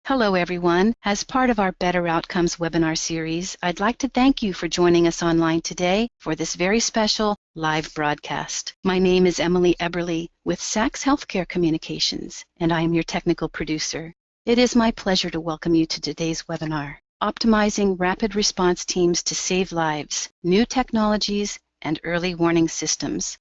Hello everyone. As part of our Better Outcomes webinar series, I'd like to thank you for joining us online today for this very special live broadcast. My name is Emily Eberly with Sachs Healthcare Communications, and I am your technical producer. It is my pleasure to welcome you to today's webinar, Optimizing Rapid Response Teams to Save Lives, New Technologies and Early Warning Systems.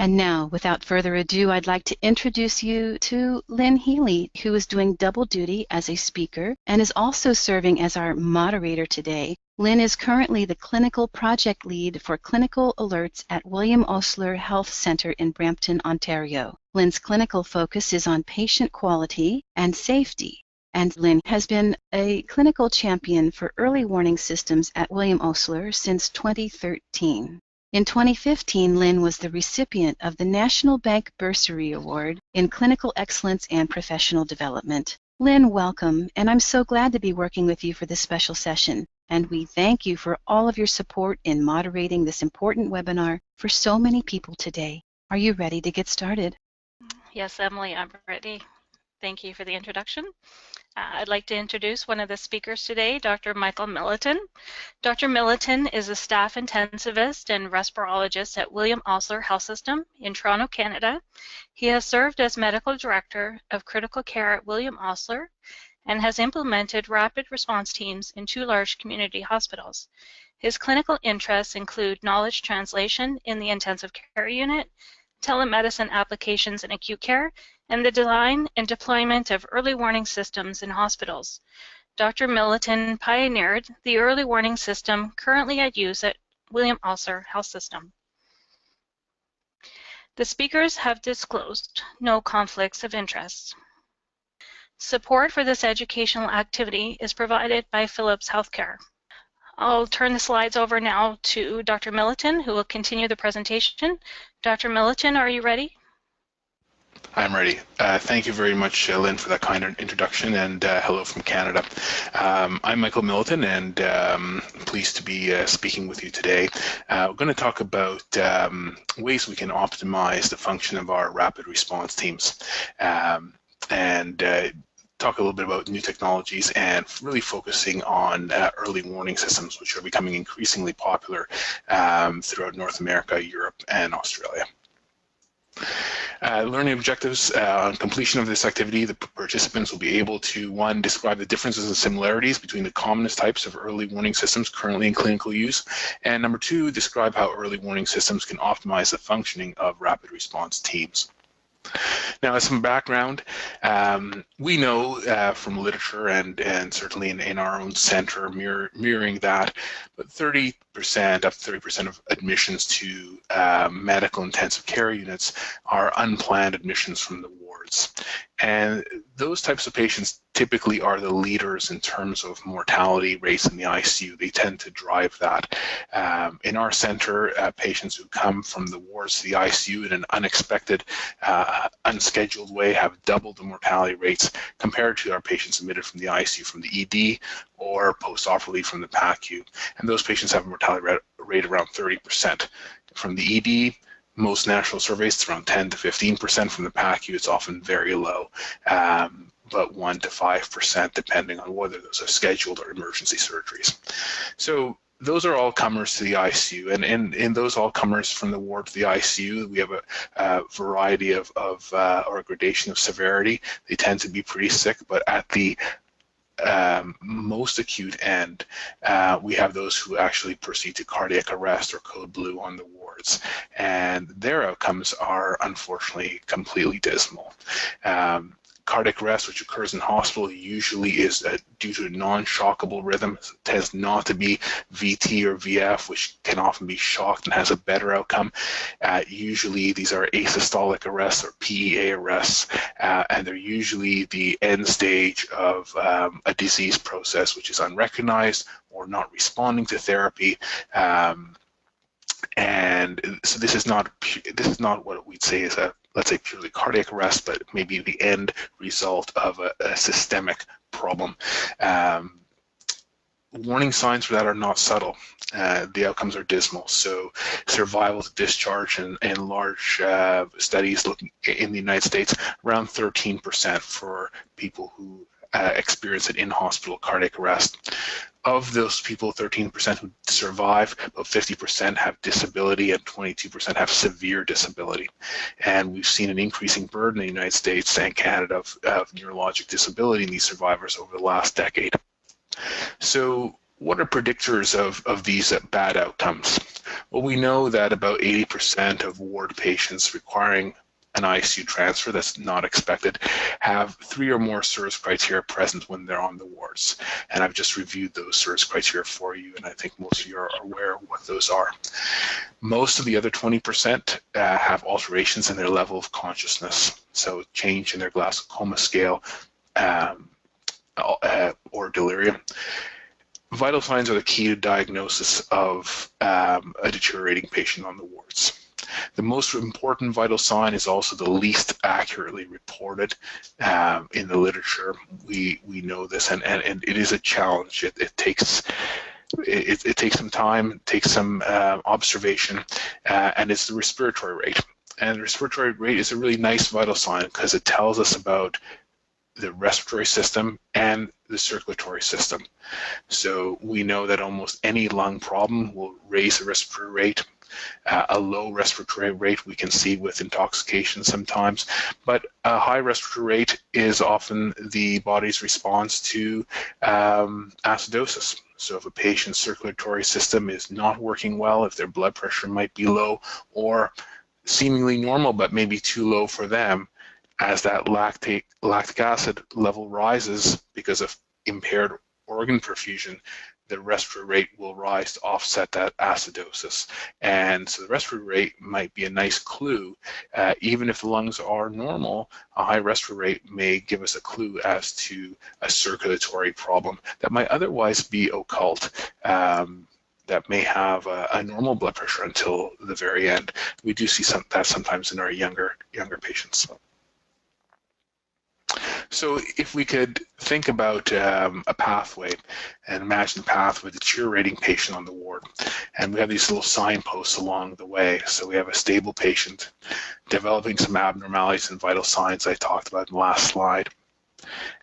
And now, without further ado, I'd like to introduce you to Lynn Healy, who is doing double duty as a speaker and is also serving as our moderator today. Lynn is currently the Clinical Project Lead for Clinical Alerts at William Osler Health Centre in Brampton, Ontario. Lynn's clinical focus is on patient quality and safety, and Lynn has been a clinical champion for early warning systems at William Osler since 2013. In 2015, Lynn was the recipient of the National Bank Bursary Award in Clinical Excellence and Professional Development. Lynn, welcome, and I'm so glad to be working with you for this special session. And we thank you for all of your support in moderating this important webinar for so many people today. Are you ready to get started? Yes, Emily, I'm ready. Thank you for the introduction. I'd like to introduce one of the speakers today, Dr. Michael Milliton. Dr. Milliton is a staff intensivist and respirologist at William Osler Health System in Toronto, Canada. He has served as medical director of critical care at William Osler and has implemented rapid response teams in 2 large community hospitals. His clinical interests include knowledge translation in the intensive care unit, telemedicine applications in acute care, and the design and deployment of early warning systems in hospitals. Dr. Milliton pioneered the early warning system currently at use at William Osler Health System. The speakers have disclosed no conflicts of interest. Support for this educational activity is provided by Philips Healthcare. I'll turn the slides over now to Dr. Milliton, who will continue the presentation. Dr. Milliton, are you ready? I'm ready. Thank you very much, Lynn, for that kind introduction, and hello from Canada. I'm Michael Milliton, and pleased to be speaking with you today. We're going to talk about ways we can optimize the function of our rapid response teams, and talk a little bit about new technologies and really focusing on early warning systems, which are becoming increasingly popular throughout North America, Europe, and Australia. Learning objectives. On completion of this activity, the participants will be able to, 1, describe the differences and similarities between the commonest types of early warning systems currently in clinical use, and number 2, describe how early warning systems can optimize the functioning of rapid response teams. Now, as some background, we know from literature and certainly in our own center mirroring that, but 30%, up to 30% of admissions to medical intensive care units are unplanned admissions from the wards. And those types of patients typically are the leaders in terms of mortality rates in the ICU. They tend to drive that. In our center, patients who come from the wards to the ICU in an unexpected, unscheduled way have doubled the mortality rates compared to our patients admitted from the ICU from the ED or post-operatively from the PACU. And those patients have a mortality rate around 30%. From the ED, most national surveys, it's around 10 to 15%. From the PACU, it's often very low, but 1 to 5%, depending on whether those are scheduled or emergency surgeries. So those are all comers to the ICU, and in those all comers from the ward to the ICU, we have a variety of or a gradation of severity. They tend to be pretty sick, but at the most acute end, we have those who actually proceed to cardiac arrest or code blue on the wards, and their outcomes are unfortunately completely dismal. Cardiac arrest, which occurs in hospital, usually is due to a non-shockable rhythm. It tends not to be VT or VF, which can often be shocked and has a better outcome. Usually these are asystolic arrests or PEA arrests, and they're usually the end stage of a disease process which is unrecognized or not responding to therapy. And so this is not what we'd say is a, let's say, purely cardiac arrest, but maybe the end result of a systemic problem. Warning signs for that are not subtle. The outcomes are dismal. So survival to discharge in large studies looking in the United States, around 13% for people who experience an in-hospital cardiac arrest. Of those people, 13% who survive, about 50% have disability and 22% have severe disability. And we've seen an increasing burden in the United States and Canada of neurologic disability in these survivors over the last decade. So what are predictors of these bad outcomes? Well, we know that about 80% of ward patients requiring an ICU transfer that's not expected have 3 or more SIRS criteria present when they're on the wards. And I've just reviewed those SIRS criteria for you, and I think most of you are aware of what those are. Most of the other 20% have alterations in their level of consciousness, so change in their Glasgow Coma Scale or delirium. Vital signs are the key to diagnosis of a deteriorating patient on the wards. The most important vital sign is also the least accurately reported in the literature. We know this, and it is a challenge. It takes some time, it takes some observation, and it's the respiratory rate. And the respiratory rate is a really nice vital sign because it tells us about the respiratory system and the circulatory system. So we know that almost any lung problem will raise the respiratory rate. A low respiratory rate we can see with intoxication sometimes, but a high respiratory rate is often the body's response to acidosis. So if a patient's circulatory system is not working well, if their blood pressure might be low or seemingly normal but maybe too low for them, as that lactic acid level rises because of impaired organ perfusion, the respiratory rate will rise to offset that acidosis. And so the respiratory rate might be a nice clue. Even if the lungs are normal, a high respiratory rate may give us a clue as to a circulatory problem that might otherwise be occult, that may have a normal blood pressure until the very end. We do see that sometimes in our younger patients. So if we could think about a pathway and imagine a path with a deteriorating patient on the ward, and we have these little signposts along the way. So we have a stable patient developing some abnormalities and vital signs I talked about in the last slide.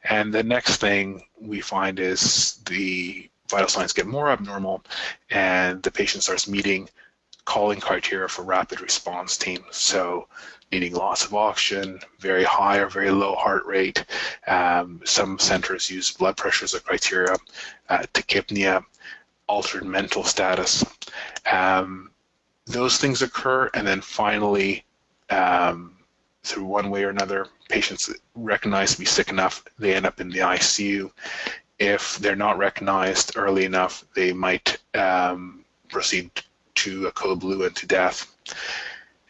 And the next thing we find is the vital signs get more abnormal and the patient starts meeting calling criteria for rapid response team. So needing loss of oxygen, very high or very low heart rate. Some centers use blood pressure as a criteria, tachypnea, altered mental status. Those things occur, and then finally, through one way or another, patients recognized to be sick enough, they end up in the ICU. If they're not recognized early enough, they might proceed to a code blue and to death.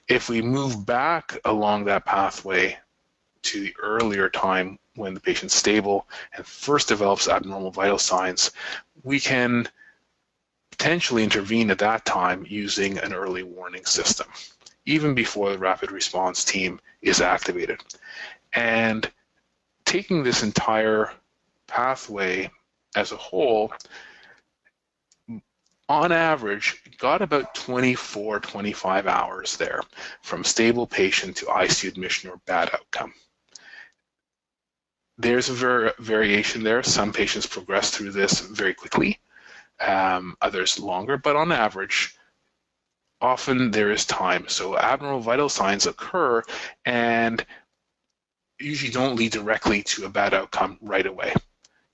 If we move back along that pathway to the earlier time when the patient's stable and first develops abnormal vital signs, we can potentially intervene at that time using an early warning system, even before the rapid response team is activated. And taking this entire pathway as a whole, on average, got about 24, 25 hours there from stable patient to ICU admission or bad outcome. There's a variation there. Some patients progress through this very quickly, others longer, but on average, often there is time. So abnormal vital signs occur and usually don't lead directly to a bad outcome right away.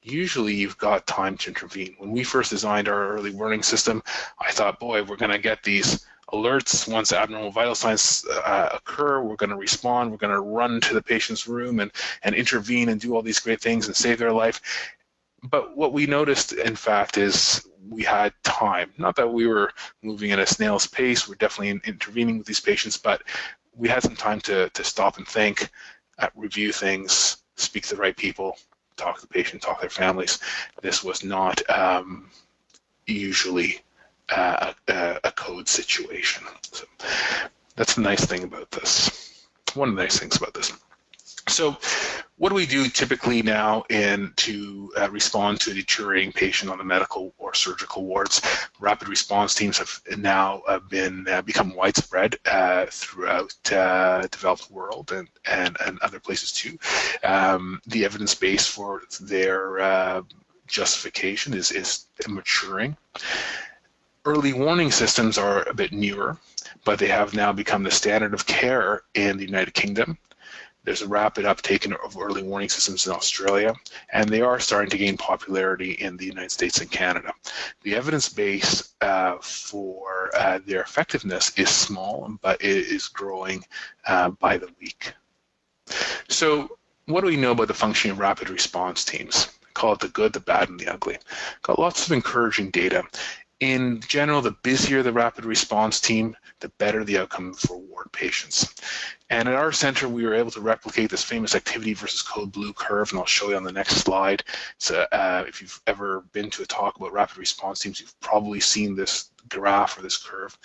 Usually you've got time to intervene. When we first designed our early warning system, I thought, boy, we're going to get these alerts once abnormal vital signs occur. We're going to respond. We're going to run to the patient's room and intervene and do all these great things and save their life. But what we noticed, in fact, is we had time. Not that we were moving at a snail's pace. We're definitely intervening with these patients, but we had some time to stop and think, review things, speak to the right people, talk to the patient, talk to their families. This was not usually a code situation. So that's the nice thing about this. One of the nice things about this. So what do we do typically now to respond to a deteriorating patient on the medical or surgical wards? Rapid response teams have now become widespread throughout the developed world and other places too. The evidence base for their justification is maturing. Early warning systems are a bit newer, but they have now become the standard of care in the United Kingdom. There's a rapid uptake of early warning systems in Australia, and they are starting to gain popularity in the United States and Canada. The evidence base for their effectiveness is small, but it is growing by the week. So what do we know about the functioning of rapid response teams? I call it the good, the bad, and the ugly. Got lots of encouraging data. In general, the busier the rapid response team, the better the outcome for ward patients. And at our center, we were able to replicate this famous activity versus code blue curve, and I'll show you on the next slide. So if you've ever been to a talk about rapid response teams, you've probably seen this graph or this curve.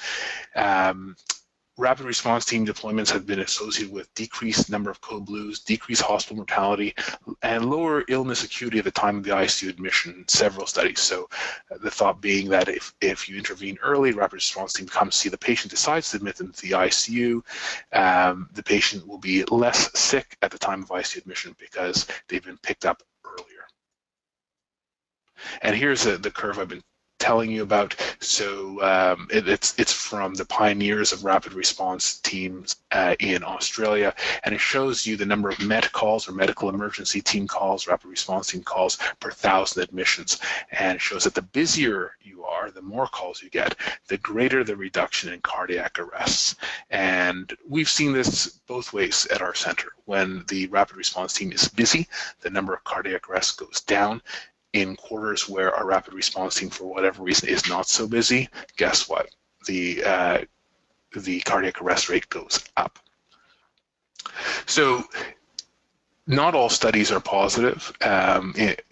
Rapid response team deployments have been associated with decreased number of code blues, decreased hospital mortality, and lower illness acuity at the time of the ICU admission in several studies. So the thought being that if you intervene early, rapid response team comes see the patient, decides to admit them to the ICU, the patient will be less sick at the time of ICU admission because they've been picked up earlier. And here's the curve I've been telling you about. So it's from the pioneers of rapid response teams in Australia, and it shows you the number of MET calls or medical emergency team calls, rapid response team calls per 1,000 admissions, and it shows that the busier you are, the more calls you get, the greater the reduction in cardiac arrests. And we've seen this both ways at our center. When the rapid response team is busy, the number of cardiac arrests goes down. In quarters where our rapid response team, for whatever reason, is not so busy, guess what? The cardiac arrest rate goes up. So not all studies are positive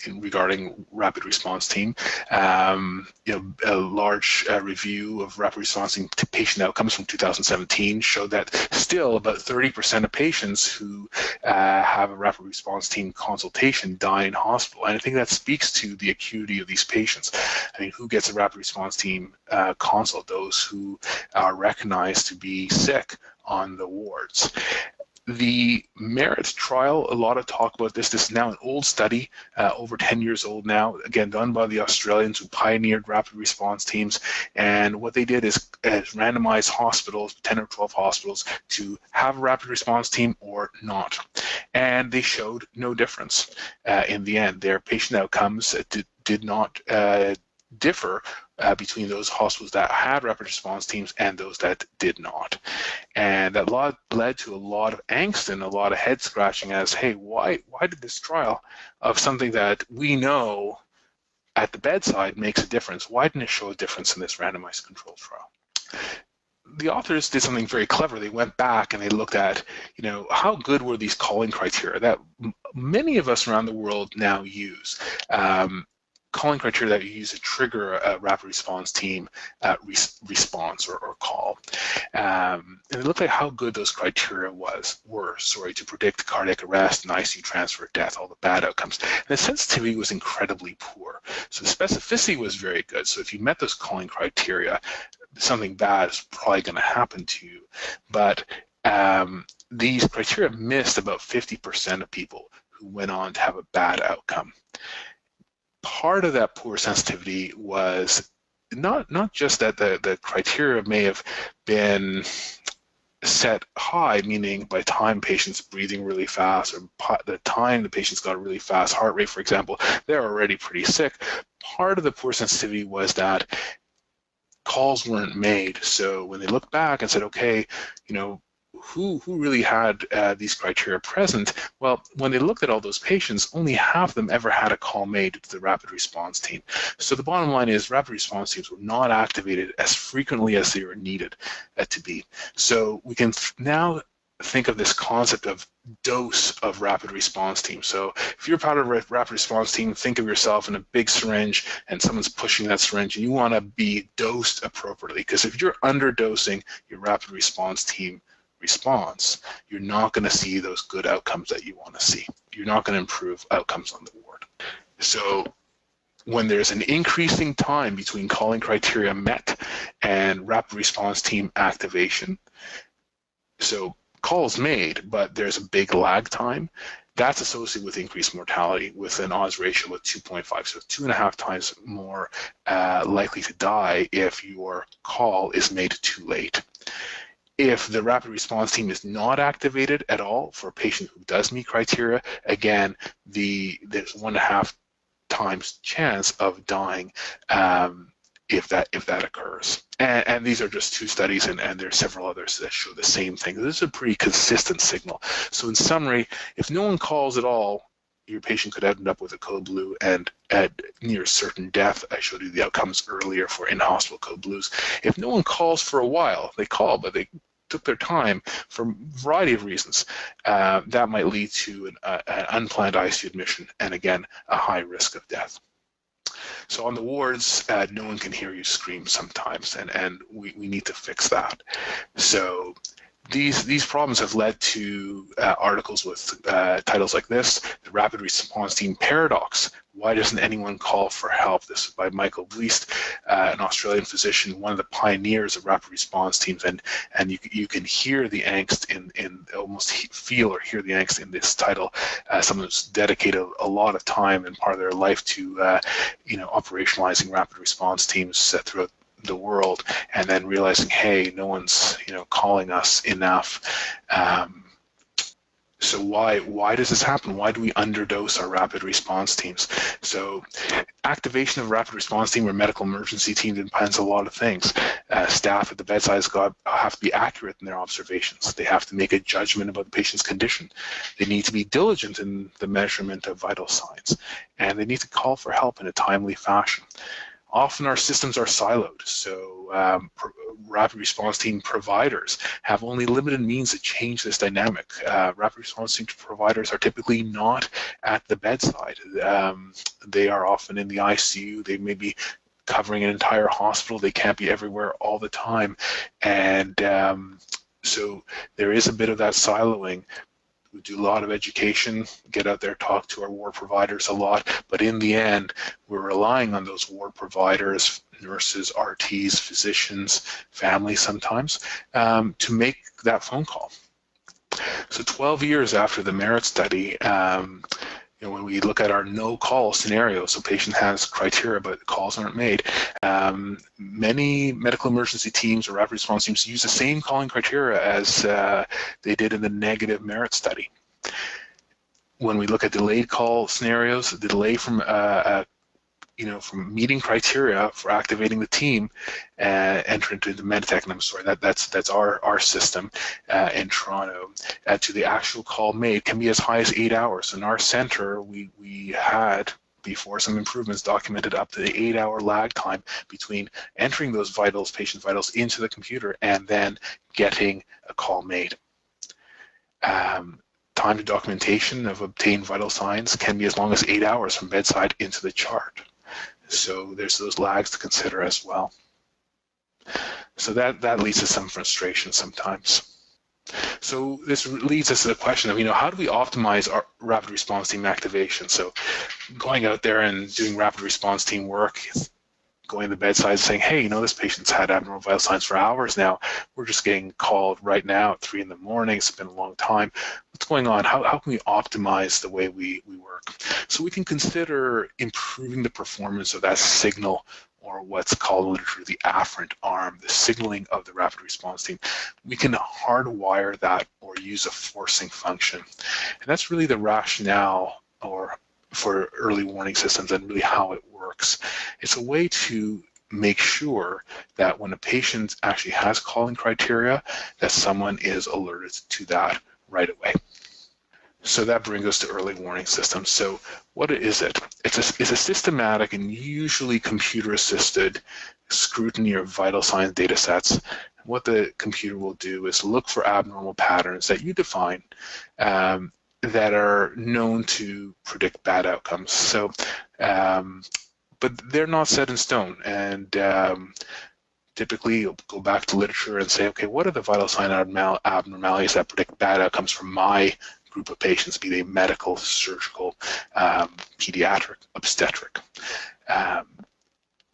regarding rapid response team. A large review of rapid response team patient outcomes from 2017 showed that still about 30% of patients who have a rapid response team consultation die in hospital. And I think that speaks to the acuity of these patients. I mean, who gets a rapid response team consult? Those who are recognized to be sick on the wards. The MERIT trial, a lot of talk about this. This is now an old study, over 10 years old now, again, done by the Australians who pioneered rapid response teams. And what they did is randomize hospitals, 10 or 12 hospitals, to have a rapid response team or not. And they showed no difference in the end. Their patient outcomes did not differ between those hospitals that had rapid response teams and those that did not. And that led to a lot of angst and a lot of head scratching as, hey, why did this trial of something that we know at the bedside makes a difference? Why didn't it show a difference in this randomized controlled trial? The authors did something very clever. They went back and they looked at, how good were these calling criteria that many of us around the world now use. Calling criteria that you use to trigger a rapid response team response or call. And they looked at how good those criteria were to predict cardiac arrest and ICU transfer, death, all the bad outcomes. And the sensitivity was incredibly poor. So the specificity was very good. So if you met those calling criteria, something bad is probably going to happen to you. But these criteria missed about 50% of people who went on to have a bad outcome. Part of that poor sensitivity was not just that the criteria may have been set high, meaning by the time patients breathing really fast or the time the patient's got a really fast heart rate, for example, they're already pretty sick. Part of the poor sensitivity was that calls weren't made. So when they looked back and said, okay, who really had these criteria present? Well, when they looked at all those patients, only half of them ever had a call made to the rapid response team. So the bottom line is rapid response teams were not activated as frequently as they were needed to be. So we can now think of this concept of dose of rapid response team. So if you're part of a rapid response team, think of yourself in a big syringe and someone's pushing that syringe and you want to be dosed appropriately, because if you're underdosing, your rapid response team response, you're not going to see those good outcomes that you want to see. You're not going to improve outcomes on the ward. So when there's an increasing time between calling criteria met and rapid response team activation, so calls made, but there's a big lag time, that's associated with increased mortality with an odds ratio of 2.5, so 2.5 times more likely to die if your call is made too late. If the rapid response team is not activated at all for a patient who does meet criteria, again, there's 1.5 times chance of dying if that occurs. And these are just 2 studies, and there are several others that show the same thing. This is a pretty consistent signal. So in summary, if no one calls at all, your patient could end up with a code blue and at near certain death. I showed you the outcomes earlier for in-hospital code blues. If no one calls for a while, they call, but they took their time for a variety of reasons, that might lead to an unplanned ICU admission and, again, a high risk of death. So on the wards, no one can hear you scream sometimes, and we need to fix that. So these problems have led to articles with titles like this: The Rapid Response Team Paradox. Why doesn't anyone call for help? This is by Michael Bleist, an Australian physician, one of the pioneers of rapid response teams, and you can hear the angst in almost feel or hear the angst in this title. Someone who's dedicated a lot of time and part of their life to operationalizing rapid response teams throughout the world, and then realizing, hey, no one's calling us enough. So why does this happen? Why do we underdose our rapid response teams? So activation of rapid response team or medical emergency team depends on a lot of things. Staff at the bedside have to be accurate in their observations. They have to make a judgment about the patient's condition. They need to be diligent in the measurement of vital signs, and they need to call for help in a timely fashion. Often our systems are siloed, so rapid response team providers have only limited means to change this dynamic. Rapid response team providers are typically not at the bedside. They are often in the ICU. They may be covering an entire hospital. They can't be everywhere all the time. And so there is a bit of that siloing. We do a lot of education, get out there, talk to our ward providers a lot, but in the end, we're relying on those ward providers, nurses, RTs, physicians, families sometimes, to make that phone call. So 12 years after the MERIT study, when we look at our no-call scenario, so patient has criteria but calls aren't made, many medical emergency teams or rapid response teams use the same calling criteria as they did in the negative MERIT study. When we look at delayed call scenarios, the delay from from meeting criteria for activating the team, enter into the Meditech, and I'm sorry, that's our system in Toronto, to the actual call made can be as high as 8 hours. In our center, we had, before some improvements, documented up to the 8-hour lag time between entering those vitals, patient vitals, into the computer and then getting a call made. Time to documentation of obtained vital signs can be as long as 8 hours from bedside into the chart. So there's those lags to consider as well. So that leads to some frustration sometimes. So this leads us to the question of, how do we optimize our rapid response team activation? So going out there and doing rapid response team work, going to the bedside saying, hey, this patient's had abnormal vital signs for hours now. We're just getting called right now at 3 in the morning. It's been a long time. What's going on? How can we optimize the way we work? So we can consider improving the performance of that signal, or what's called in literature the afferent arm, the signaling of the rapid response team. We can hardwire that or use a forcing function. And that's really the rationale for early warning systems and really how it works. It's a way to make sure that when a patient actually has calling criteria, that someone is alerted to that right away. So that brings us to early warning systems. So what is it? It's a systematic and usually computer-assisted scrutiny of vital signs data sets. What the computer will do is look for abnormal patterns that you define that are known to predict bad outcomes. So, but they're not set in stone, and typically you'll go back to literature and say, okay, what are the vital sign abnormalities that predict bad outcomes from my group of patients, be they medical, surgical, pediatric, obstetric.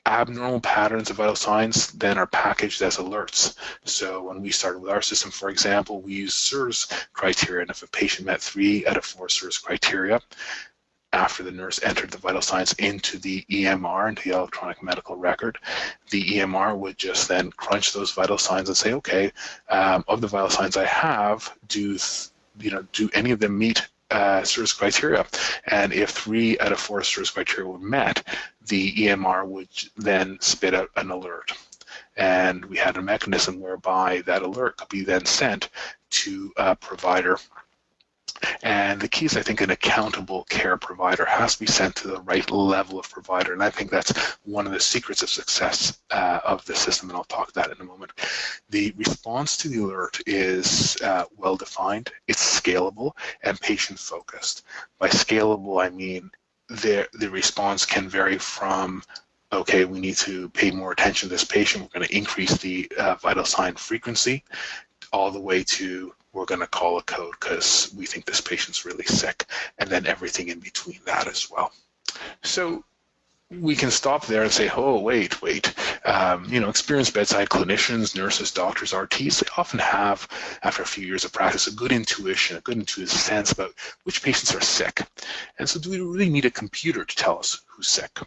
Abnormal patterns of vital signs then are packaged as alerts. So when we started with our system, for example, we used SIRS criteria, and if a patient met 3 out of 4 SIRS criteria, after the nurse entered the vital signs into the EMR, into the electronic medical record, the EMR would just then crunch those vital signs and say, okay, of the vital signs I have, do any of them meet SIRS criteria? And if 3 out of 4 SIRS criteria were met, the EMR would then spit out an alert. And we had a mechanism whereby that alert could be then sent to a provider. And the key is, I think, an accountable care provider has to be sent to the right level of provider. And I think that's one of the secrets of success of the system, and I'll talk to that in a moment. The response to the alert is well-defined, it's scalable, and patient-focused. By scalable, I mean the response can vary from, okay, we need to pay more attention to this patient, we're going to increase the vital sign frequency, all the way to we're going to call a code because we think this patient's really sick, and then everything in between that as well. So we can stop there and say, oh, wait. Experienced bedside clinicians, nurses, doctors, RTs, they often have, after a few years of practice, a good intuition, a good intuitive sense about which patients are sick. And so do we really need a computer to tell us who's sick?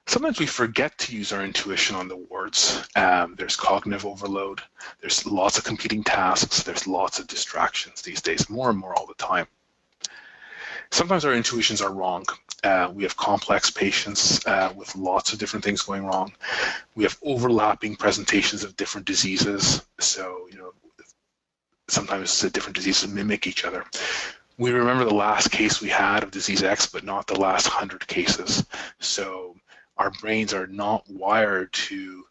Sometimes we forget to use our intuition on the wards. There's cognitive overload. There's lots of competing tasks. There's lots of distractions these days, more and more all the time. Sometimes our intuitions are wrong. We have complex patients with lots of different things going wrong. We have overlapping presentations of different diseases. So, sometimes the different diseases mimic each other. We remember the last case we had of disease X, but not the last 100 cases. So our brains are not wired to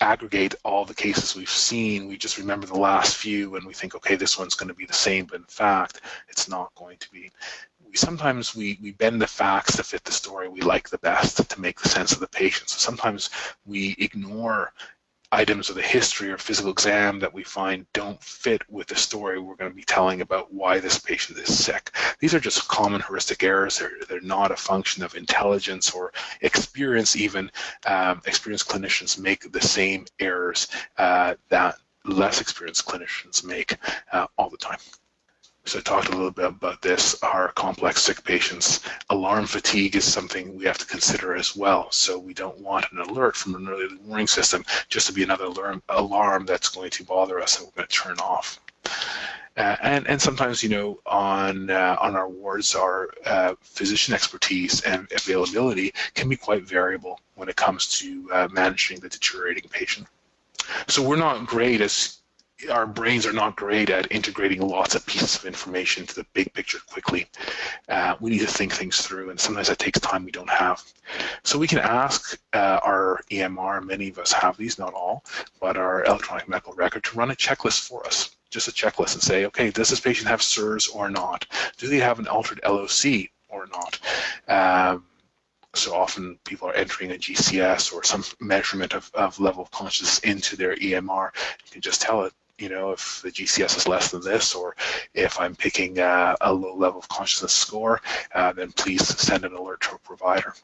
aggregate all the cases we've seen. We just remember the last few and we think, okay, this one's going to be the same, but in fact, it's not going to be. Sometimes we bend the facts to fit the story we like the best to make the sense of the patient. So sometimes we ignore items of the history or physical exam that we find don't fit with the story we're going to be telling about why this patient is sick. These are just common heuristic errors. They're not a function of intelligence or experience even. Experienced clinicians make the same errors that less experienced clinicians make all the time. So I talked a little bit about this. Our complex sick patients, alarm fatigue is something we have to consider as well. So we don't want an alert from an early warning system just to be another alarm that's going to bother us and we're going to turn off. And sometimes, on our wards, our physician expertise and availability can be quite variable when it comes to managing the deteriorating patient. So we're not great our brains are not great at integrating lots of pieces of information into the big picture quickly. We need to think things through, and sometimes that takes time we don't have. So we can ask our EMR, many of us have these, not all, but our electronic medical record to run a checklist for us, just a checklist, and say, okay, does this patient have SIRS or not? Do they have an altered LOC or not? So often people are entering a GCS or some measurement of level of consciousness into their EMR. You can just tell it, if the GCS is less than this, or if I'm picking a low level of consciousness score, then please send an alert to a provider.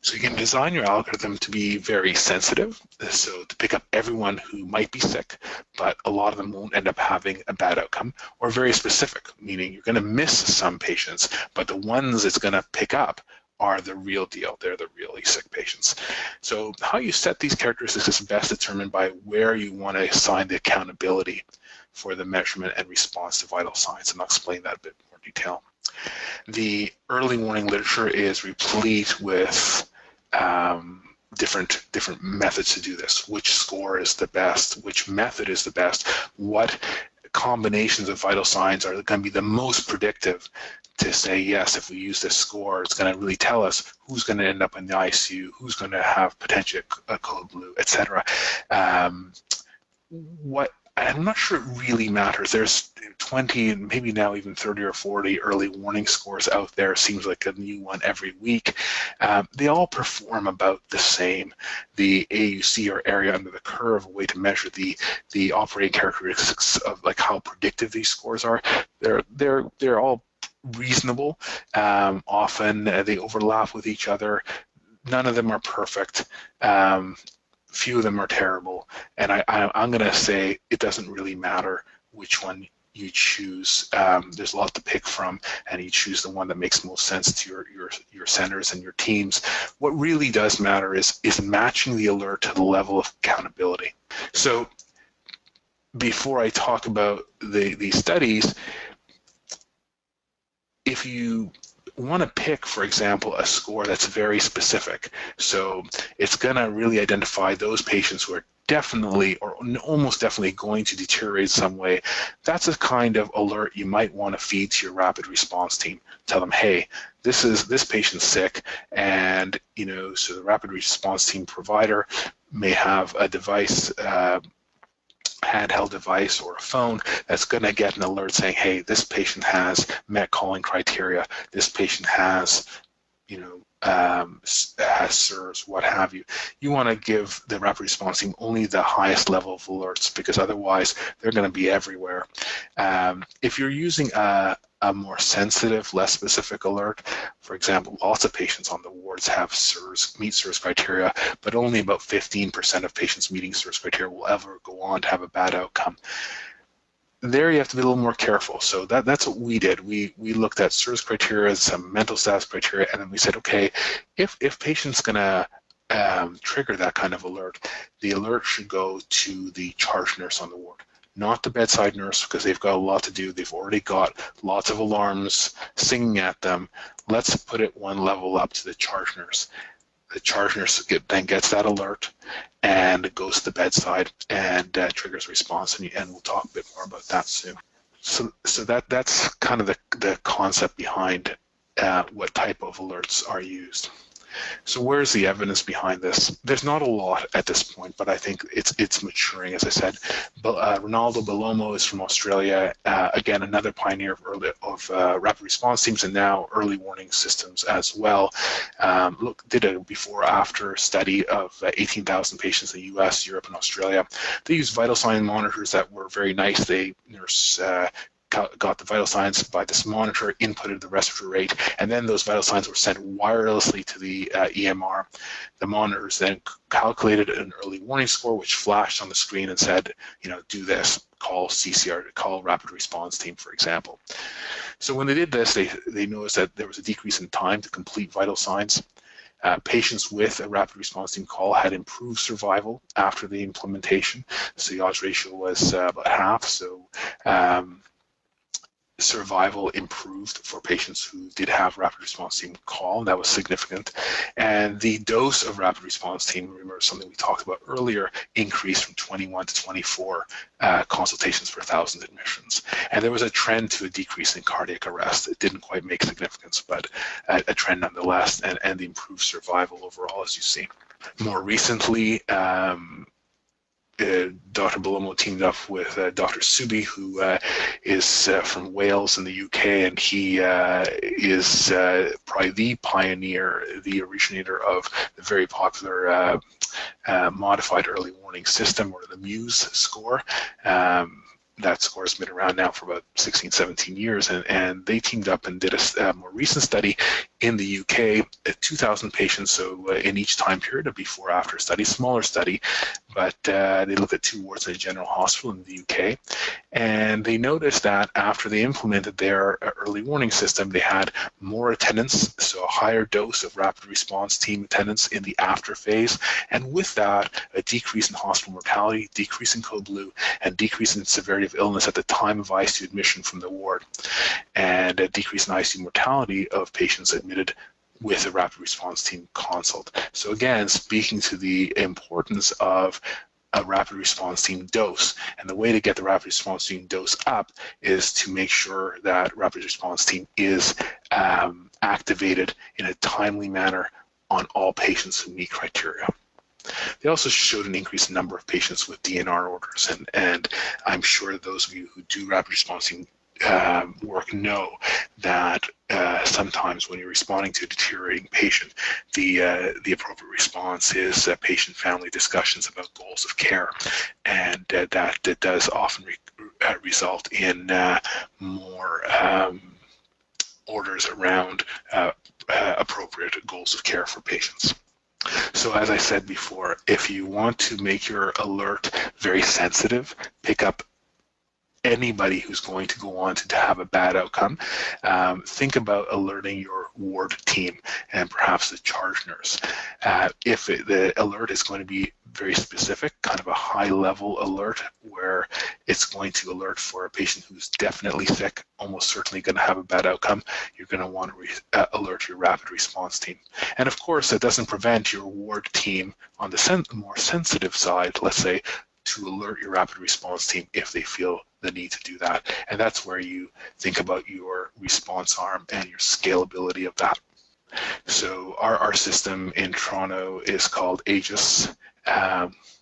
So you can design your algorithm to be very sensitive, so to pick up everyone who might be sick, but a lot of them won't end up having a bad outcome, or very specific, meaning you're going to miss some patients, but the ones it's going to pick up are the real deal. They're the really sick patients. So how you set these characteristics is best determined by where you want to assign the accountability for the measurement and response to vital signs, and I'll explain that a bit more detail. The early warning literature is replete with different methods to do this. Which score is the best? Which method is the best? What combinations of vital signs are going to be the most predictive to say, yes, if we use this score, it's going to really tell us who's going to end up in the ICU, who's going to have potentially a code blue, etc. I'm not sure it really matters. There's 20 and maybe now even 30 or 40 early warning scores out there. Seems like a new one every week. They all perform about the same. The AUC, or area under the curve, a way to measure the operating characteristics of like how predictive these scores are. They're all reasonable. Often they overlap with each other. None of them are perfect. Few of them are terrible, and I'm going to say it doesn't really matter which one you choose. There's a lot to pick from, and you choose the one that makes most sense to your centers and your teams. What really does matter is matching the alert to the level of accountability. So before I talk about these studies, if you want to pick, for example, a score that's very specific, so it's going to really identify those patients who are definitely or almost definitely going to deteriorate some way, that's a kind of alert you might want to feed to your rapid response team. Tell them, hey, this patient's sick, and so the rapid response team provider may have a device, handheld device or a phone that's going to get an alert saying, hey, this patient has met calling criteria, this patient has, has SIRS, what have you. You want to give the rapid response team only the highest level of alerts, because otherwise they're going to be everywhere. If you're using a more sensitive, less specific alert, for example, lots of patients on the wards have meet SIRS criteria, but only about 15% of patients meeting SIRS criteria will ever go on to have a bad outcome. There you have to be a little more careful. So that's what we did. We looked at SIRS criteria, some mental status criteria, and then we said, okay, if patient's going to trigger that kind of alert, the alert should go to the charge nurse on the ward, not the bedside nurse, because they've got a lot to do. They've already got lots of alarms singing at them. Let's put it one level up to the charge nurse. The charge nurse then gets that alert and goes to the bedside and triggers response, and we'll talk a bit more about that soon. So that's kind of the concept behind what type of alerts are used. So where's the evidence behind this? There's not a lot at this point, but I think it's maturing, as I said. But Ronaldo Bellomo is from Australia, again, another pioneer of rapid response teams and now early warning systems as well. Did a before-after study of 18,000 patients in the US, Europe, and Australia. They used vital sign monitors that were very nice. They got the vital signs by this monitor, inputted the respiratory rate, and then those vital signs were sent wirelessly to the EMR. The monitors then calculated an early warning score, which flashed on the screen and said, do this, call CCR, call rapid response team, for example. So when they did this, they noticed that there was a decrease in time to complete vital signs. Patients with a rapid response team call had improved survival after the implementation. So the odds ratio was about half. So survival improved for patients who did have rapid response team call. That was significant. And the dose of rapid response team, remember something we talked about earlier, increased from 21 to 24 consultations per 1,000 admissions. And there was a trend to a decrease in cardiac arrest. It didn't quite make significance, but a trend nonetheless, and the improved survival overall, as you see. More recently, Dr. Bellomo teamed up with Dr. Subbe, who is from Wales in the UK, and he is probably the pioneer, the originator of the very popular modified early warning system, or the MUSE score. That score has been around now for about 16, 17 years, and they teamed up and did a more recent study in the UK, 2,000 patients, so in each time period, a before-after study, smaller study, but they looked at 2 wards in a general hospital in the UK, and they noticed that after they implemented their early warning system, they had more attendance, so a higher dose of rapid response team attendance in the after phase, and with that, a decrease in hospital mortality, decrease in code blue, and decrease in severity of illness at the time of ICU admission from the ward, and a decrease in ICU mortality of patients admitted with a rapid response team consult. So again, speaking to the importance of a rapid response team dose, and the way to get the rapid response team dose up is to make sure that rapid response team is activated in a timely manner on all patients who meet criteria. They also showed an increased number of patients with DNR orders, and I'm sure those of you who do rapid response team work know that sometimes when you're responding to a deteriorating patient, the appropriate response is patient-family discussions about goals of care, and that does often result in more orders around appropriate goals of care for patients. So as I said before, if you want to make your alert very sensitive, pick up anybody who's going to go on to have a bad outcome. Think about alerting your ward team and perhaps the charge nurse. If the alert is going to be very specific, kind of a high-level alert where it's going to alert for a patient who's definitely sick, almost certainly going to have a bad outcome, you're going to want to alert your rapid response team. And of course, that doesn't prevent your ward team on the more sensitive side, let's say, to alert your rapid response team if they feel the need to do that. And that's where you think about your response arm and your scalability of that. So our system in Toronto is called AEGIS,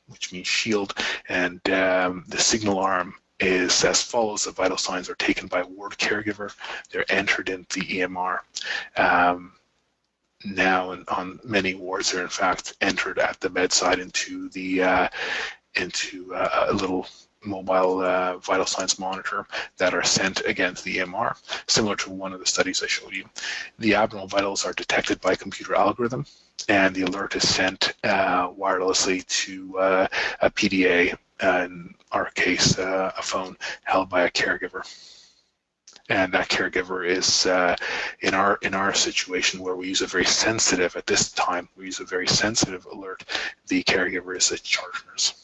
which means shield, and the signal arm is as follows. The vital signs are taken by a ward caregiver. They're entered into the EMR. Now, on many wards, they're in fact entered at the bedside into a little mobile vital signs monitor that are sent again to the EMR, similar to one of the studies I showed you. The abnormal vitals are detected by a computer algorithm, and the alert is sent wirelessly to a PDA, in our case, a phone held by a caregiver. And that caregiver is, in our situation where we use a very sensitive, at this time, we use a very sensitive alert, the caregiver is a charge nurse.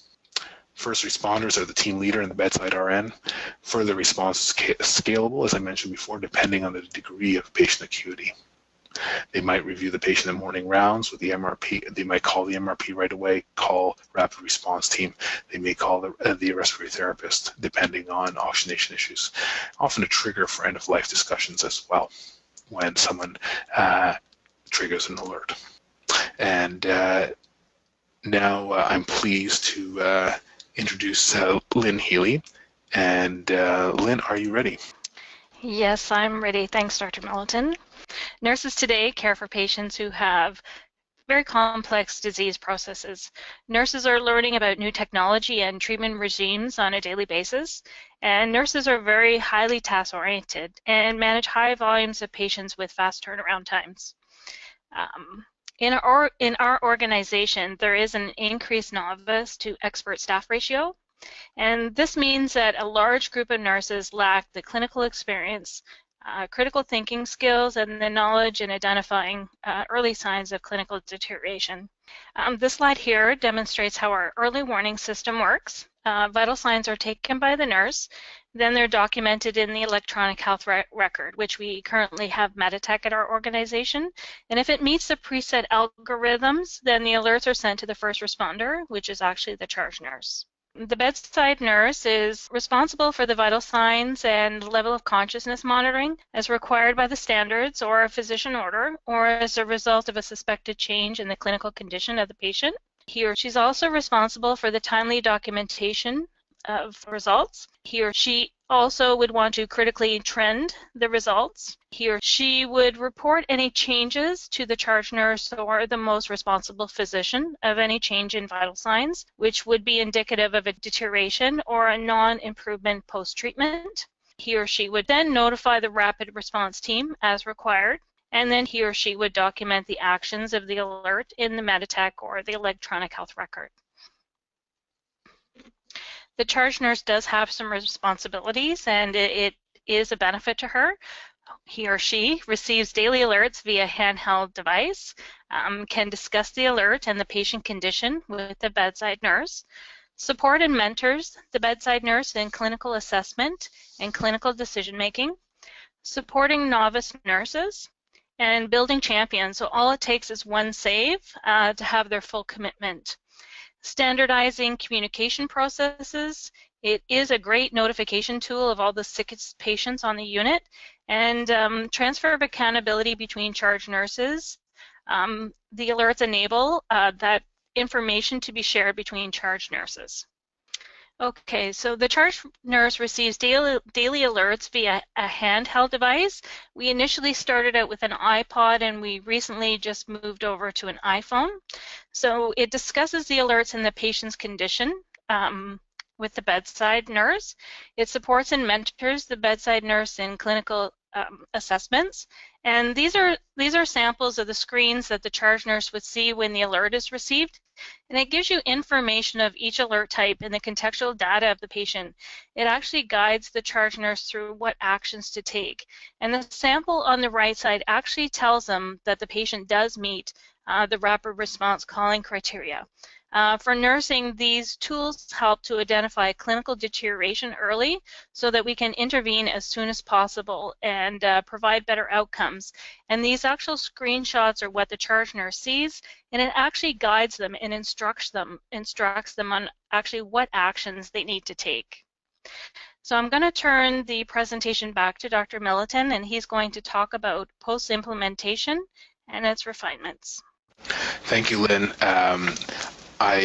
First responders are the team leader and the bedside RN. Further response is scalable, as I mentioned before, depending on the degree of patient acuity. They might review the patient in morning rounds with the MRP. They might call the MRP right away, call rapid response team. They may call the respiratory therapist, depending on oxygenation issues. Often a trigger for end-of-life discussions as well when someone triggers an alert. And now I'm pleased to introduce Lynn Healy. And Lynn, are you ready? Yes, I'm ready. Thanks, Dr. Milliton. Nurses today care for patients who have very complex disease processes. Nurses are learning about new technology and treatment regimes on a daily basis, and nurses are very highly task-oriented and manage high volumes of patients with fast turnaround times. In our organization, there is an increased novice to expert staff ratio, and this means that a large group of nurses lack the clinical experience, critical thinking skills, and the knowledge in identifying early signs of clinical deterioration. This slide here demonstrates how our early warning system works. Vital signs are taken by the nurse, then they're documented in the electronic health record, which we currently have Meditech at our organization. And if it meets the preset algorithms, then the alerts are sent to the first responder, which is actually the charge nurse. The bedside nurse is responsible for the vital signs and level of consciousness monitoring as required by the standards or a physician order, or as a result of a suspected change in the clinical condition of the patient. He or she's also responsible for the timely documentation of results. He or she also would want to critically trend the results. He or she would report any changes to the charge nurse or the most responsible physician of any change in vital signs, which would be indicative of a deterioration or a non-improvement post-treatment. He or she would then notify the rapid response team as required, and then he or she would document the actions of the alert in the Meditech or the electronic health record. The charge nurse does have some responsibilities, and it is a benefit to her. He or she receives daily alerts via handheld device, can discuss the alert and the patient condition with the bedside nurse, support and mentors the bedside nurse in clinical assessment and clinical decision-making, supporting novice nurses, and building champions. So all it takes is one save to have their full commitment. Standardizing communication processes. It is a great notification tool of all the sickest patients on the unit, and transfer of accountability between charge nurses. The alerts enable that information to be shared between charge nurses. Okay, so the charge nurse receives daily alerts via a handheld device. We initially started out with an iPod, and we recently just moved over to an iPhone. So it discusses the alerts and the patient's condition with the bedside nurse. It supports and mentors the bedside nurse in clinical assessments. And these are samples of the screens that the charge nurse would see when the alert is received. And it gives you information of each alert type and the contextual data of the patient. It actually guides the charge nurse through what actions to take. And the sample on the right side actually tells them that the patient does meet the rapid response calling criteria. For nursing, these tools help to identify clinical deterioration early so that we can intervene as soon as possible and provide better outcomes. And these actual screenshots are what the charge nurse sees, and it actually guides them and instructs them on actually what actions they need to take. So I'm going to turn the presentation back to Dr. Milliton, and he's going to talk about post-implementation and its refinements. Thank you, Lynn. I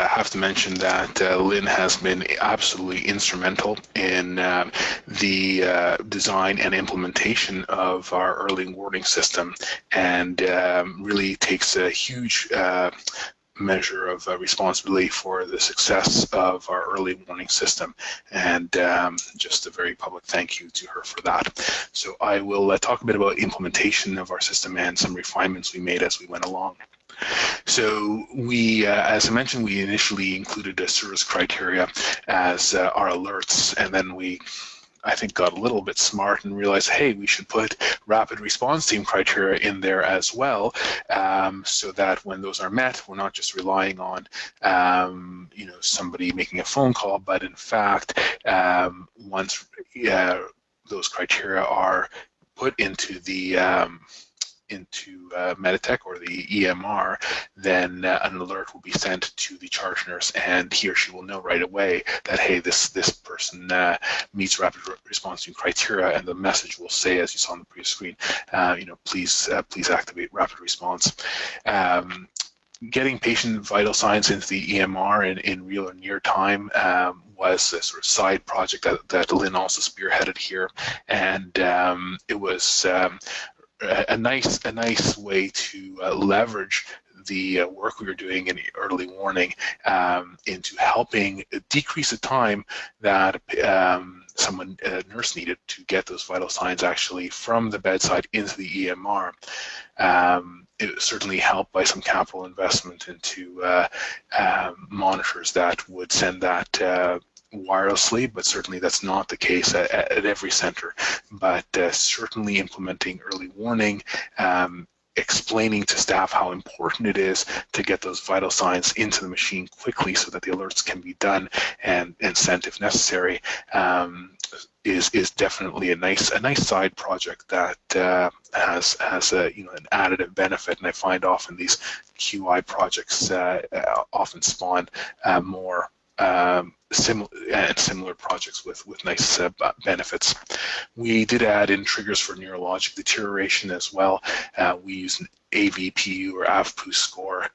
have to mention that Lynn has been absolutely instrumental in the design and implementation of our early warning system, and really takes a huge measure of responsibility for the success of our early warning system, and just a very public thank you to her for that. So I will talk a bit about implementation of our system and some refinements we made as we went along. So we, as I mentioned, we initially included a service criteria as our alerts, and then we, I think, got a little bit smart and realized, hey, we should put rapid response team criteria in there as well, so that when those are met, we're not just relying on, you know, somebody making a phone call, but in fact, once those criteria are put into the Meditech or the EMR, then an alert will be sent to the charge nurse, and he or she will know right away that, hey, this person meets rapid response team criteria, and the message will say, as you saw on the previous screen, you know, please activate rapid response. Getting patient vital signs into the EMR in real or near time was a sort of side project that Lynn also spearheaded here, and it was a nice way to leverage the work we were doing in early warning into helping decrease the time that a nurse needed to get those vital signs actually from the bedside into the EMR. It was certainly helped by some capital investment into monitors that would send that wirelessly, but certainly that's not the case at every center. But certainly implementing early warning, explaining to staff how important it is to get those vital signs into the machine quickly so that the alerts can be done and sent if necessary, is definitely a nice side project that has a, you know, an additive benefit. And I find often these QI projects often spawn more similar projects with nice benefits. We did add in triggers for neurologic deterioration as well. We used an AVPU or AVPU score,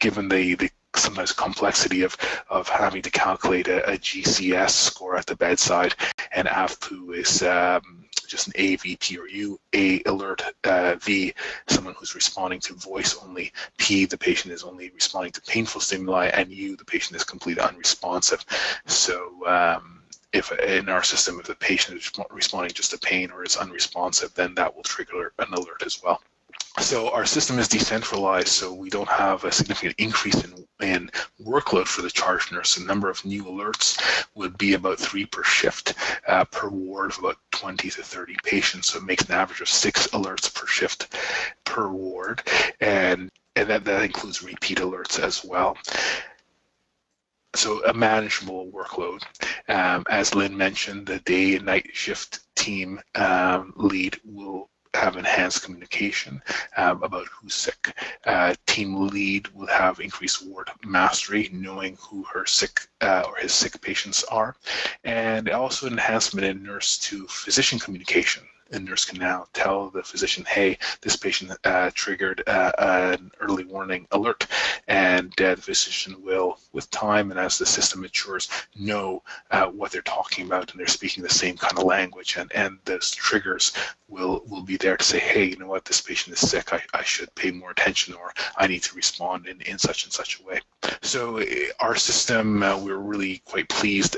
given the sometimes complexity of having to calculate a GCS score at the bedside, and AVPU is just an AVP or U, A alert, V, someone who's responding to voice only, P, the patient is only responding to painful stimuli, and U, the patient is completely unresponsive. So if in our system, if the patient is responding just to pain or is unresponsive, then that will trigger an alert as well. So our system is decentralized, so we don't have a significant increase in workload for the charge nurse. The number of new alerts would be about 3 per shift per ward of about 20 to 30 patients. So it makes an average of 6 alerts per shift per ward, and that includes repeat alerts as well. So a manageable workload. As Lynn mentioned, the day and night shift team lead will have enhanced communication about who's sick. Team lead will have increased ward mastery, knowing who her sick or his sick patients are, and also enhancement in nurse to physician communication. a nurse can now tell the physician, hey, this patient triggered an early warning alert, and the physician will, with time and as the system matures, know what they're talking about, and they're speaking the same kind of language, and those triggers will be there to say, hey, you know what, this patient is sick, I should pay more attention, or I need to respond in such and such a way. So our system, we're really quite pleased.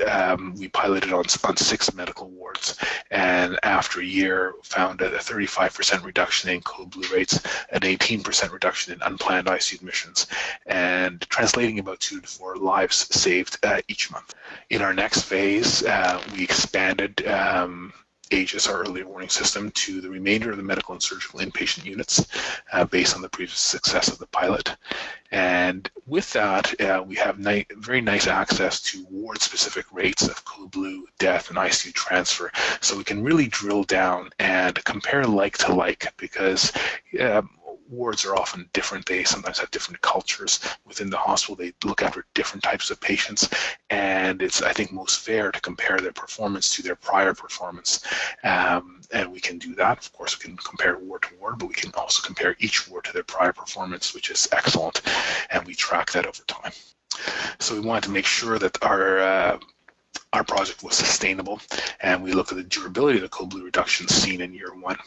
We piloted on 6 medical wards, and after a year found a 35% reduction in code blue rates, an 18% reduction in unplanned ICU admissions, and translating about 2 to 4 lives saved each month. In our next phase, we expanded AEGIS, our early warning system, to the remainder of the medical and surgical inpatient units based on the previous success of the pilot. And with that, we have very nice access to ward-specific rates of code blue, death, and ICU transfer. So we can really drill down and compare like to like, because wards are often different. They sometimes have different cultures within the hospital. They look after different types of patients, and it's, I think, most fair to compare their performance to their prior performance. And we can do that. Of course, we can compare ward to ward, but we can also compare each ward to their prior performance, which is excellent, and we track that over time. So we wanted to make sure that our project was sustainable, and we looked at the durability of the code blue reduction seen in year 1.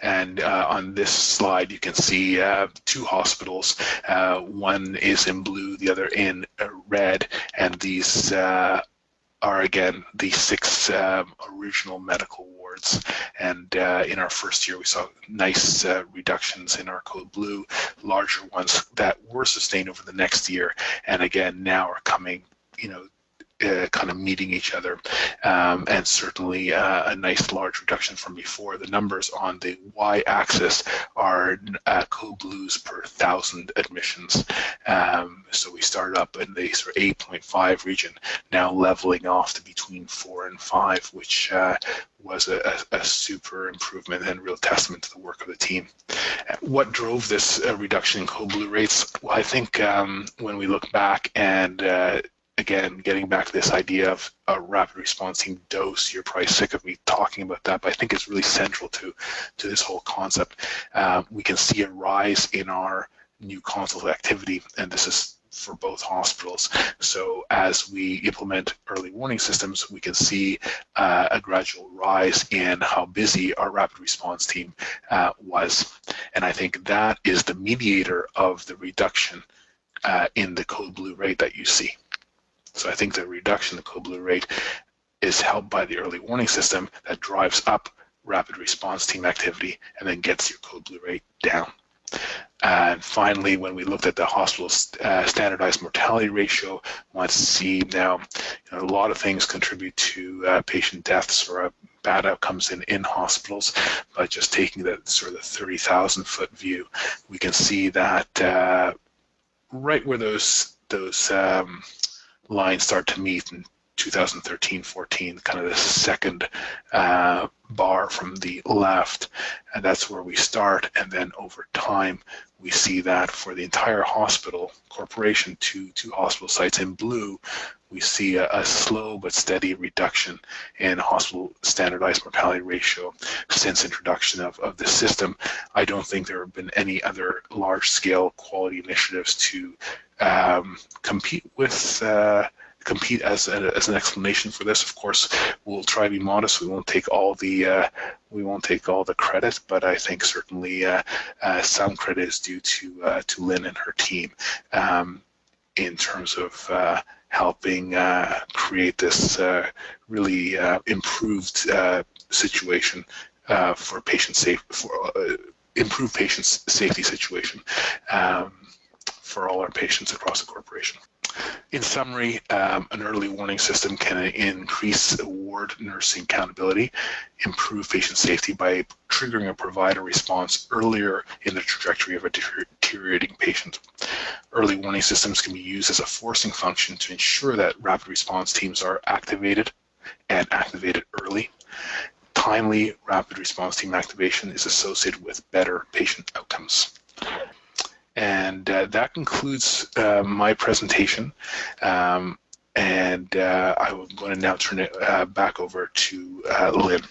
And on this slide, you can see 2 hospitals. One is in blue, the other in red, and these are, again, the 6 original medical wards. And in our first year, we saw nice reductions in our code blue, larger ones that were sustained over the next year, and again, now are coming, kind of meeting each other, and certainly a nice large reduction from before. The numbers on the y-axis are code blues per 1,000 admissions. So we started up in the sort of 8.5 region, now leveling off to between 4 and 5, which was a super improvement and real testament to the work of the team. What drove this reduction in code blue rates? Well, I think when we look back and again, getting back to this idea of a rapid response team dose, you're probably sick of me talking about that, but I think it's really central to this whole concept. We can see a rise in our new consult activity, and this is for both hospitals. So as we implement early warning systems, we can see a gradual rise in how busy our rapid response team was. And I think that is the mediator of the reduction in the code blue rate that you see. So I think the reduction in the code blue rate is helped by the early warning system that drives up rapid response team activity and then gets your code blue rate down. And finally, when we looked at the hospital's standardized mortality ratio, we want to see now, a lot of things contribute to patient deaths or bad outcomes in hospitals, but just taking the sort of the 30,000-foot view, we can see that right where those lines start to meet in 2013-14, kind of the second bar from the left, and that's where we start. And then over time, we see that for the entire hospital corporation, two hospital sites in blue, we see a slow but steady reduction in hospital standardized mortality ratio since introduction of the system. I don't think there have been any other large-scale quality initiatives to compete as an explanation for this. Of course, we'll try to be modest. We won't take all the credit, but I think certainly some credit is due to Lynn and her team in terms of helping create this really improved situation for patient improved patient safety situation for all our patients across the corporation. In summary, an early warning system can increase ward nursing accountability, improve patient safety by triggering a provider response earlier in the trajectory of a deteriorating patient. Early warning systems can be used as a forcing function to ensure that rapid response teams are activated and activated early. Timely rapid response team activation is associated with better patient outcomes. And that concludes my presentation. I'm going to now turn it back over to Lynn.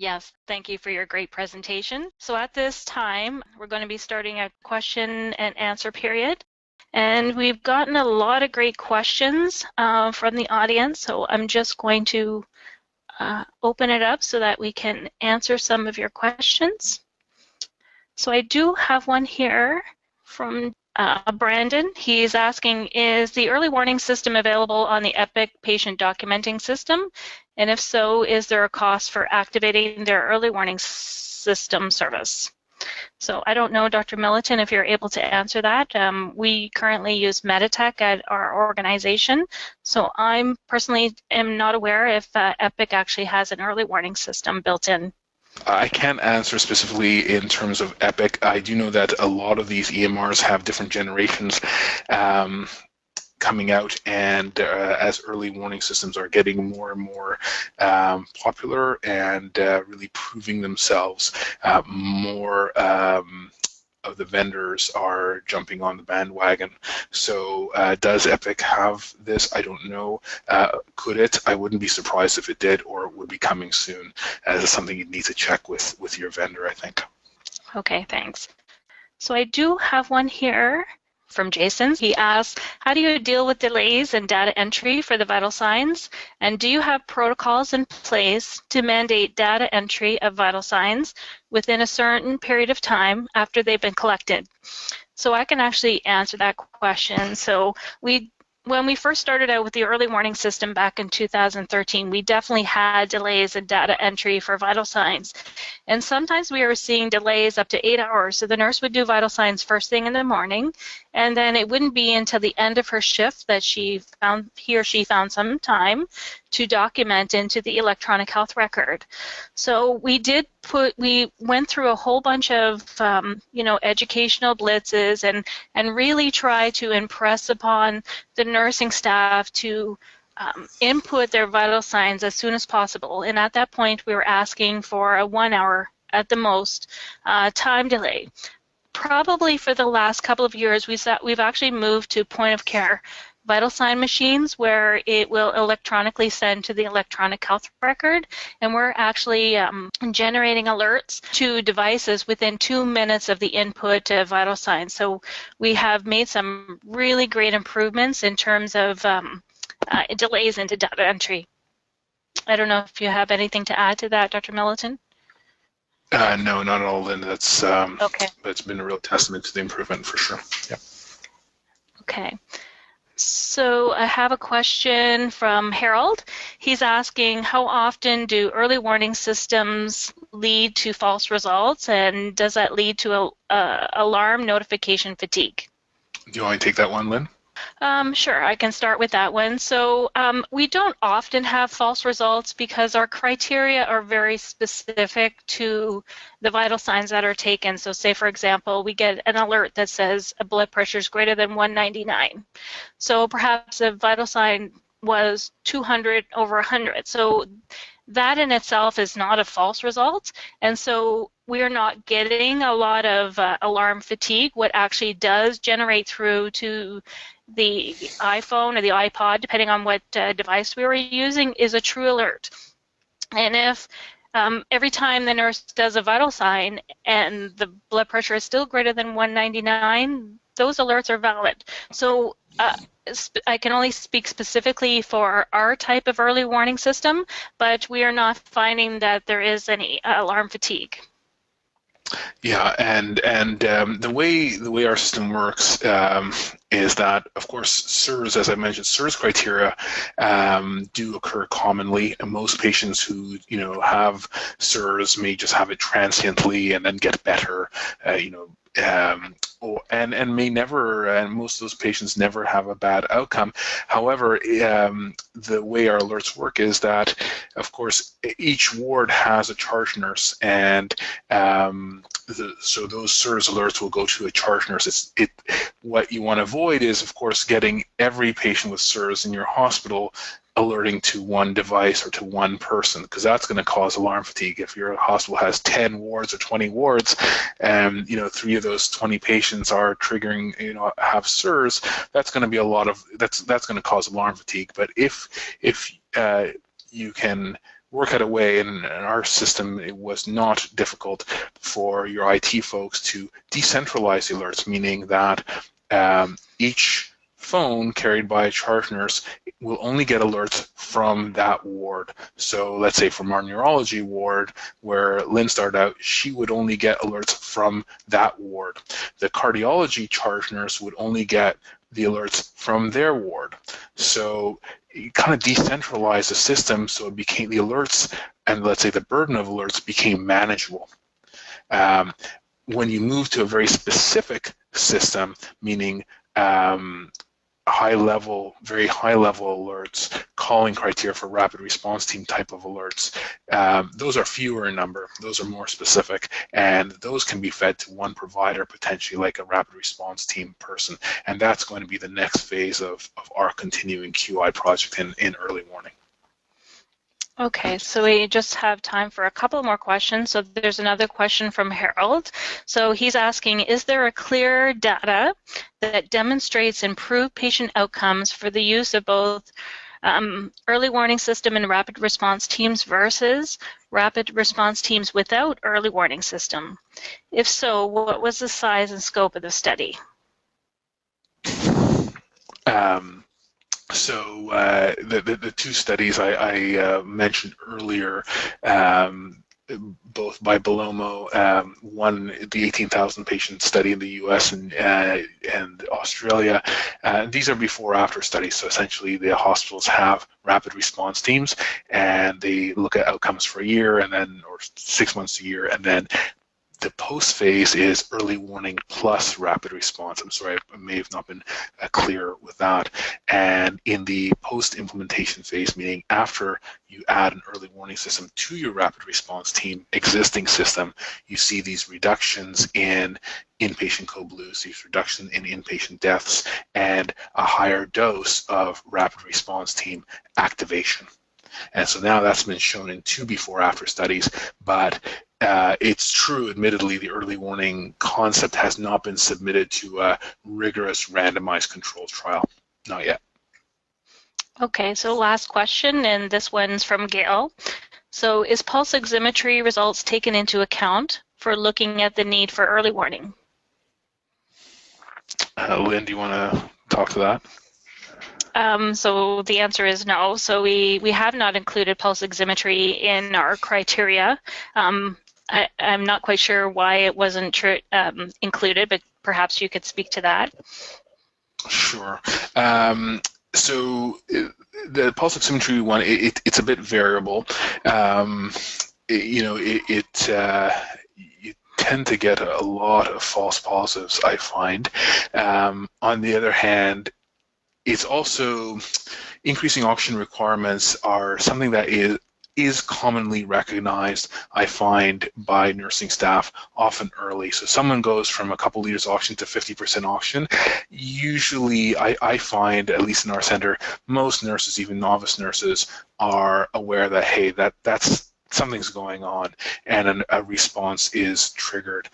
Yes, thank you for your great presentation. So at this time, we're going to be starting a question and answer period. And we've gotten a lot of great questions from the audience, so I'm just going to open it up so that we can answer some of your questions. So I do have one here from Brandon. He's asking, is the early warning system available on the Epic patient documenting system? And if so, is there a cost for activating their early warning system service? So I don't know, Dr. Milliton, if you're able to answer that. We currently use Meditech at our organization, so I'm personally am not aware if Epic actually has an early warning system built in. I can't answer specifically in terms of Epic. I do know that a lot of these EMRs have different generations coming out, and as early warning systems are getting more and more popular and really proving themselves, more of the vendors are jumping on the bandwagon. So does Epic have this? I don't know. Could it? I wouldn't be surprised if it did, or it would be coming soon. As something you'd need to check with your vendor, I think. Okay, thanks. So I do have one here from Jason. He asks, how do you deal with delays in data entry for the vital signs? And do you have protocols in place to mandate data entry of vital signs within a certain period of time after they've been collected? So I can actually answer that question. So when we first started out with the early warning system back in 2013, we definitely had delays in data entry for vital signs. And sometimes we were seeing delays up to 8 hours. So the nurse would do vital signs first thing in the morning, and then it wouldn't be until the end of her shift that he or she found some time to document into the electronic health record. So we went through a whole bunch of educational blitzes and really try to impress upon the nursing staff to input their vital signs as soon as possible. And at that point, we were asking for a 1 hour at the most time delay. Probably for the last couple of years, we've actually moved to point of care vital sign machines where it will electronically send to the electronic health record, and we're actually generating alerts to devices within 2 minutes of the input of vital signs. So we have made some really great improvements in terms of delays into data entry. I don't know if you have anything to add to that, Dr. Milliton? No, not at all, Lynn. That's okay. That's been a real testament to the improvement for sure. Yep. Okay. So I have a question from Harold. He's asking, how often do early warning systems lead to false results, and does that lead to alarm notification fatigue? Do you want to take that one, Lynn? Sure, I can start with that one. So we don't often have false results because our criteria are very specific to the vital signs that are taken. So say, for example, we get an alert that says a blood pressure is greater than 199. So perhaps a vital sign was 200 over 100. So that in itself is not a false result. And so we're not getting a lot of alarm fatigue. What actually does generate through to the iPhone or the iPod, depending on what device we were using, is a true alert. And if every time the nurse does a vital sign and the blood pressure is still greater than 199, those alerts are valid. So I can only speak specifically for our type of early warning system, but we are not finding that there is any alarm fatigue. Yeah, and the way our system works is that, of course, SIRS, as I mentioned, SIRS criteria do occur commonly. And most patients who have SIRS may just have it transiently and then get better, and may never, and most of those patients never have a bad outcome. However, the way our alerts work is that, of course, each ward has a charge nurse, and so those SIRS alerts will go to a charge nurse. What you want to avoid is, of course, getting every patient with SIRS in your hospital alerting to one device or to one person, because that's going to cause alarm fatigue. If your hospital has 10 wards or 20 wards, and 3 of those 20 patients are triggering, have SIRS, that's going to be that's going to cause alarm fatigue. But if you can work out a way, and in our system it was not difficult for your IT folks to decentralize the alerts, meaning that each phone carried by a charge nurse will only get alerts from that ward. So let's say from our neurology ward, where Lynn started out, she would only get alerts from that ward. The cardiology charge nurse would only get the alerts from their ward. So you kind of decentralized the system, so it became the alerts, and let's say the burden of alerts became manageable. When you move to a very specific system, meaning very high-level alerts, calling criteria for rapid response team type of alerts, those are fewer in number. Those are more specific, and those can be fed to one provider, potentially like a rapid response team person. And that's going to be the next phase of our continuing QI project in early warning. Okay, so we just have time for a couple more questions. So there's another question from Harold. So he's asking, is there a clear data that demonstrates improved patient outcomes for the use of both early warning system and rapid response teams versus rapid response teams without early warning system? If so, what was the size and scope of the study? So the two studies I mentioned earlier, both by Bellomo, one the 18,000 patient study in the U.S. and Australia. These are before-after studies, so essentially the hospitals have rapid response teams, and they look at outcomes for a year, and then or 6 months a year, and then the post phase is early warning plus rapid response. I'm sorry, I may have not been clear with that. And in the post implementation phase, meaning after you add an early warning system to your rapid response team existing system, you see these reductions in inpatient code blues, these reductions in inpatient deaths, and a higher dose of rapid response team activation. And so now that's been shown in two before-after studies, but it's true, admittedly, the early warning concept has not been submitted to a rigorous randomized controlled trial. Not yet. Okay, so last question, and this one's from Gail. So is pulse oximetry results taken into account for looking at the need for early warning? Lynn, do you want to talk to that? So the answer is no. So we have not included pulse oximetry in our criteria. I'm not quite sure why it wasn't included, but perhaps you could speak to that. Sure. So the pulse oximetry one, it's a bit variable. You tend to get a lot of false positives, I find. On the other hand, it's also increasing oxygen requirements are something that is commonly recognized, I find, by nursing staff often early. So someone goes from a couple liters of oxygen to 50% oxygen. Usually, I find, at least in our center, most nurses, even novice nurses, are aware that, hey, that's something's going on, and a response is triggered.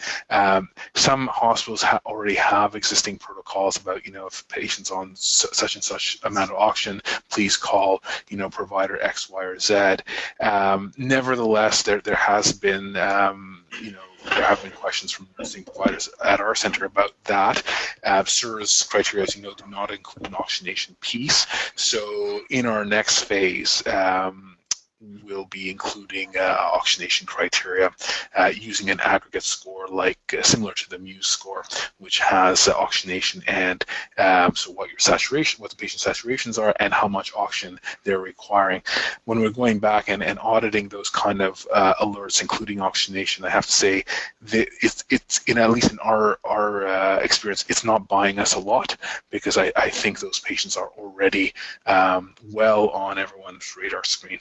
Some hospitals already have existing protocols about, if patients on such and such amount of oxygen, please call, provider X, Y, or Z. Nevertheless, there has been, there have been questions from nursing providers at our center about that. SIRS criteria, as you know, do not include an oxygenation piece. So in our next phase, we'll be including oxygenation criteria using an aggregate score similar to the Muse score, which has oxygenation and so what the patient's saturations are and how much oxygen they're requiring. When we're going back and auditing those kind of alerts, including oxygenation, I have to say that it's at least in our experience, it's not buying us a lot, because I think those patients are already well on everyone's radar screen.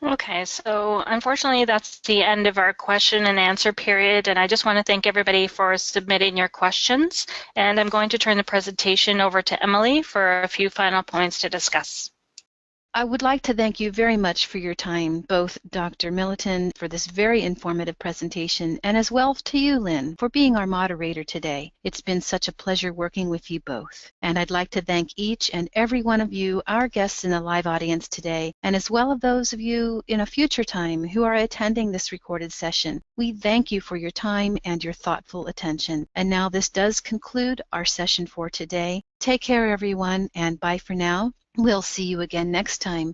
Okay, so unfortunately that's the end of our question and answer period, and I just want to thank everybody for submitting your questions, and I'm going to turn the presentation over to Emily for a few final points to discuss. I would like to thank you very much for your time, both Dr. Milliton for this very informative presentation, and as well to you, Lynn, for being our moderator today. It's been such a pleasure working with you both. And I'd like to thank each and every one of you, our guests in the live audience today, and as well as those of you in a future time who are attending this recorded session. We thank you for your time and your thoughtful attention. And now this does conclude our session for today. Take care, everyone, and bye for now. We'll see you again next time